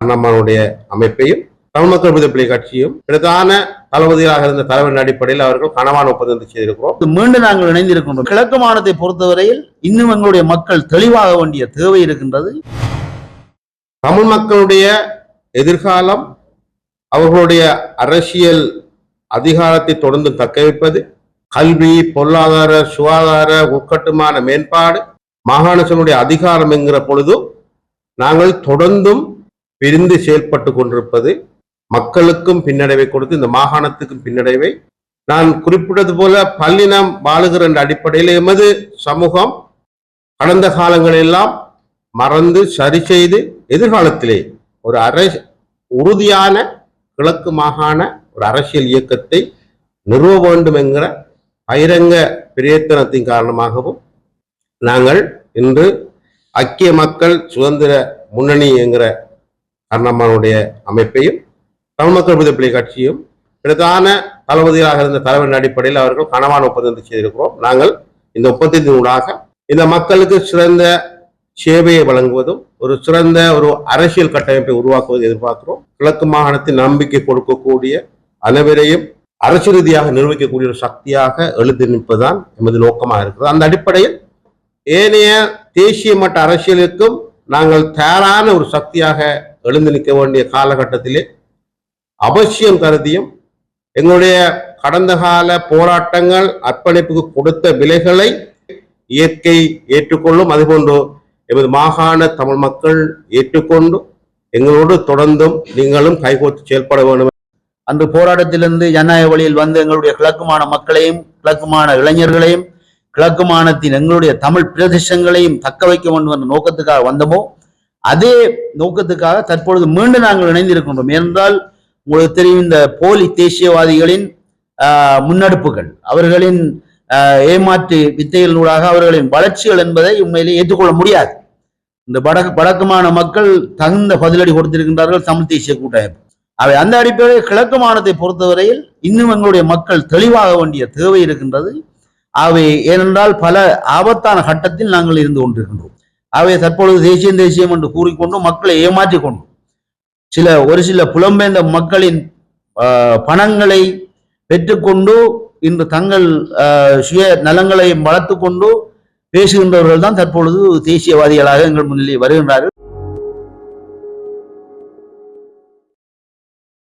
அண்ணாமனுடைய அமைப்பையும் தமிழ் மக்கள் விடுதலை கட்சியும் பிரதான தளபதியாக இருந்த தலைவரின் அடிப்படையில் அவர்கள் கனவான ஒப்பந்தத்தை செய்திருக்கிறோம். மீண்டும் நாங்கள் இணைந்திருக்கின்றோம். கிழக்கு மாநிலத்தை பொறுத்தவரையில் இன்னும் எங்களுடைய மக்கள் தெளிவாக வேண்டிய தேவை இருக்கின்றது. தமிழ் மக்களுடைய எதிர்காலம், அவர்களுடைய அரசியல் அதிகாரத்தை தொடர்ந்து தக்கவைப்பது, கல்வி, பொருளாதார, சுகாதார, உட்கட்டுமான மேம்பாடு, மாகாண சபையுடைய அதிகாரம் என்கிற பொழுது நாங்கள் தொடர்ந்தும் பிரிந்து செயல்பட்டு கொண்டிருப்பது மக்களுக்கும் பின்னடைவை கொடுத்து இந்த மாகாணத்துக்கும் பின்னடைவை. நான் குறிப்பிட்டது போல பல்லினம் வாழுகிற என்ற அடிப்படையில் எமது சமூகம் கடந்த காலங்களெல்லாம் மறந்து சரி செய்து எதிர்காலத்திலே ஒரு உறுதியான கிழக்கு மாகாண ஒரு அரசியல் இயக்கத்தை நிறுவ வேண்டும் என்கிற பகிரங்க பிரயத்தனத்தின் காரணமாகவும் நாங்கள் இன்று ஐக்கிய மக்கள் சுதந்திர முன்னணி என்கிற அண்ணாமனுடைய அமைப்பையும் தமிழ் மக்கள் விடுதலை கட்சியும் பிரதான தளபதியாக இருந்த தலைவரின் அடிப்படையில் அவர்கள் கனவான ஒப்பந்தத்தை செய்திருக்கிறோம். நாங்கள் இந்த ஒப்பந்தத்தினூடாக இந்த மக்களுக்கு சிறந்த சேவையை வழங்குவதும் ஒரு சிறந்த ஒரு அரசியல் கட்டமைப்பை உருவாக்குவதை எதிர்பார்க்கிறோம். கிழக்கு மாகாணத்தில் நம்பிக்கை கொடுக்கக்கூடிய அனைவரையும் அரசு ரீதியாக நிர்வகிக்கக்கூடிய ஒரு சக்தியாக எழுதி நிற்பதுதான் எமது நோக்கமாக இருக்கிறது. அந்த அடிப்படையில் ஏனைய தேசிய மட்ட அரசியலுக்கும் நாங்கள் தயாரான ஒரு சக்தியாக எழுந்து நிற்க வேண்டிய காலகட்டத்திலே அவசியம் கருதியும் எங்களுடைய கடந்த கால போராட்டங்கள் அர்ப்பணிப்புக்கு கொடுத்த விலைகளை இயற்கை ஏற்றுக்கொள்ளும். அதுபோன்று எமது மாகாண தமிழ் மக்கள் ஏற்றுக்கொண்டு எங்களோடு தொடர்ந்தும் நீங்களும் கைகோர்த்து செயல்பட வேண்டும். அன்று போராட்டத்திலிருந்து ஜனநாயக வழியில் வந்து எங்களுடைய கிழக்குமான மக்களையும் கிழக்குமான இளைஞர்களையும் கிழக்கு மாநிலத்தின் எங்களுடைய தமிழ் பிரதேசங்களையும் தக்க வைக்க வேண்டும் என்ற நோக்கத்துக்காக வந்தோமோ அதே நோக்கத்துக்காக தற்பொழுது மீண்டும் நாங்கள் இணைந்திருக்கின்றோம். ஏனென்றால் உங்களுக்கு தெரியும், இந்த போலி தேசியவாதிகளின் முன்னெடுப்புகள், அவர்களின் ஏமாற்று வித்தைகளினூடாக அவர்களின் வளர்ச்சிகள் என்பதை உண்மையிலே ஏற்றுக்கொள்ள முடியாது. இந்த வடக்குமான மக்கள் தகுந்த பதிலடி கொடுத்திருக்கின்றார்கள் தமிழ் தேசிய கூட்டமைப்பு. அவை அந்த அடிப்படையில் கிழக்கு மாநிலத்தை பொறுத்தவரையில் இன்னும் எங்களுடைய மக்கள் தெளிவாக வேண்டிய தேவை இருக்கின்றது. அவை ஏனென்றால் பல ஆபத்தான கட்டத்தில் நாங்கள் இருந்து கொண்டிருக்கின்றோம். அவை தற்பொழுது தேசியம் என்று கூறிக்கொண்டு மக்களை ஏமாற்றிக் கொண்டு ஒரு சில புலம்பெயர்ந்த மக்களின் பணங்களை பெற்றுக்கொண்டு இன்று தங்கள் சுய நலங்களை வளர்த்து கொண்டு பேசுகின்றவர்கள் தான் தற்பொழுது தேசியவாதிகளாக எங்கள் முன்னிலை வருகின்றார்கள்.